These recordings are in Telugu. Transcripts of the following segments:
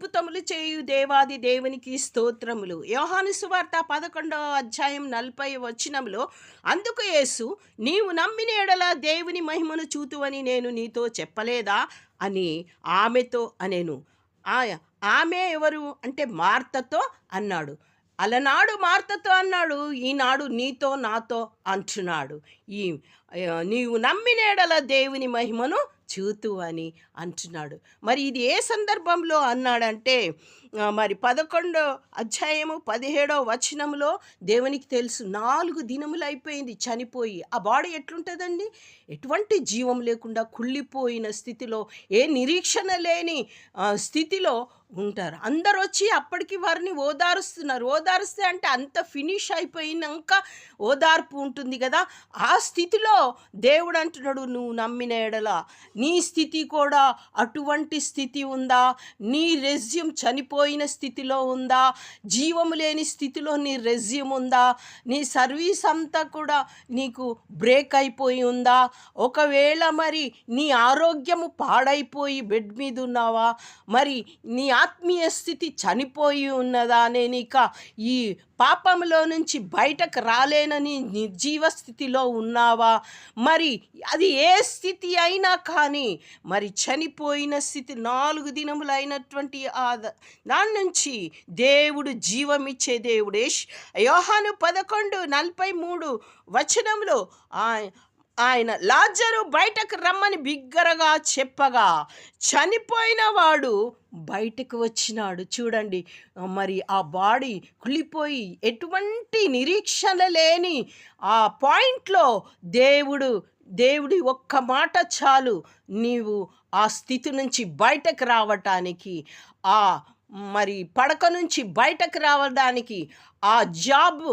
అద్భుతములు చేయు దేవాది దేవునికి స్తోత్రములు. యోహాను సువార్త 11వ అధ్యాయం 40 అందుకు యేసు, నీవు నమ్మిన ఎడల దేవుని మహిమను చూతువని నేను నీతో చెప్పలేదా అని ఆమెతో అనెను. ఆమె ఎవరు అంటే మార్తతో అన్నాడు. అలనాడు మార్తతో అన్నాడు, ఈనాడు నీతో నాతో అంటున్నాడు. ఈ నీవు నమ్మిన ఎడల దేవుని మహిమను చూతు అని అంటున్నాడు. మరి ఇది ఏ సందర్భంలో అన్నాడంటే మరి 11వ అధ్యాయము 17వ దేవునికి తెలుసు 4 దినములు అయిపోయింది చనిపోయి. ఆ బాడీ ఎట్లుంటుందండి? ఎటువంటి జీవం లేకుండా కుళ్ళిపోయిన స్థితిలో, ఏ నిరీక్షణ లేని స్థితిలో ఉంటారు. అందరు వచ్చి అప్పటికి వారిని ఓదారుస్తున్నారు. ఓదారుస్తే అంటే అంత ఫినిష్ అయిపోయినాక ఓదార్పు ఉంటుంది కదా. ఆ స్థితిలో దేవుడు అంటున్నాడు, నువ్వు నమ్మిన ఎడల నీ స్థితి కూడా అటువంటి స్థితి ఉందా? నీ రెజ్యూమ్ చనిపోయిన స్థితిలో ఉందా? జీవము లేని స్థితిలో నీ రెజ్యూమ్ ఉందా? నీ సర్వీస్ అంతా కూడా నీకు బ్రేక్ అయిపోయి ఉందా? ఒకవేళ మరి నీ ఆరోగ్యము పాడైపోయి బెడ్ మీద ఉన్నావా? మరి నీ ఆత్మీయ స్థితి చనిపోయి ఉన్నదా? నేను ఇక ఈ పాపంలో నుంచి బయటకు రాలేనని నిర్జీవ స్థితిలో ఉన్నావా? మరి అది ఏ స్థితి అయినా కానీ మరి చనిపోయిన స్థితి 4 దినములు అయినటువంటి దాని నుంచి దేవుడు జీవమిచ్చే దేవుడు. యోహాను 11:43 ఆయన లాజరు బయటకు రమ్మని బిగ్గరగా చెప్పగా చనిపోయిన వాడు బయటకు వచ్చినాడు. చూడండి, మరి ఆ బాడీ కుళ్ళిపోయి ఎటువంటి నిరీక్షణ లేని ఆ పాయింట్లో దేవుడి ఒక్క మాట చాలు నీవు ఆ స్థితి నుంచి బయటకు రావటానికి, మరి పడక నుంచి బయటకు రావడానికి, ఆ జాబ్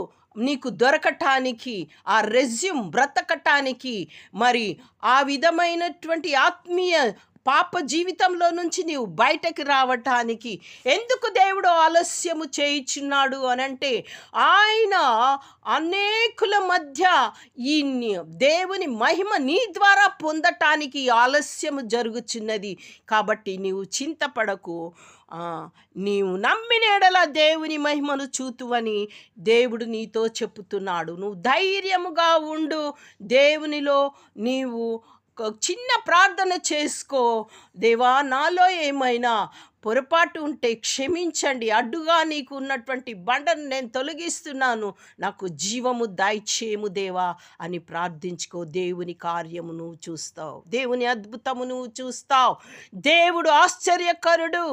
నీకు దొరకటానికి, ఆ రెజ్యూమ్ బ్రతకటానికి, మరి ఆ విధమైనటువంటి ఆత్మీయ పాప జీవితంలో నుంచి నీవు బయటకు రావటానికి ఎందుకు దేవుడు ఆలస్యము చేయుచున్నాడు అనంటే, ఆయన అనేకుల మధ్య ఈ దేవుని మహిమ నీ ద్వారా పొందటానికి ఆలస్యము జరుగుచున్నది. కాబట్టి నీవు చింతపడకు, నీవు నమ్మిన ఎడల దేవుని మహిమను చూతువని దేవుడు నీతో చెప్పుతున్నాడు. నువ్వు ధైర్యముగా ఉండు. దేవునిలో నీవు చిన్న ప్రార్థన చేసుకో. దేవా, నాలో ఏమైనా పొరపాటు ఉంటే క్షమించండి. అడ్డుగా నీకు ఉన్నటువంటి బండను నేను తొలగిస్తున్నాను. నాకు జీవము దయచేయము దేవా అని ప్రార్థించుకో. దేవుని కార్యము నువ్వు చూస్తావు. దేవుని అద్భుతము నువ్వు చూస్తావు. దేవుడు ఆశ్చర్యకరుడు.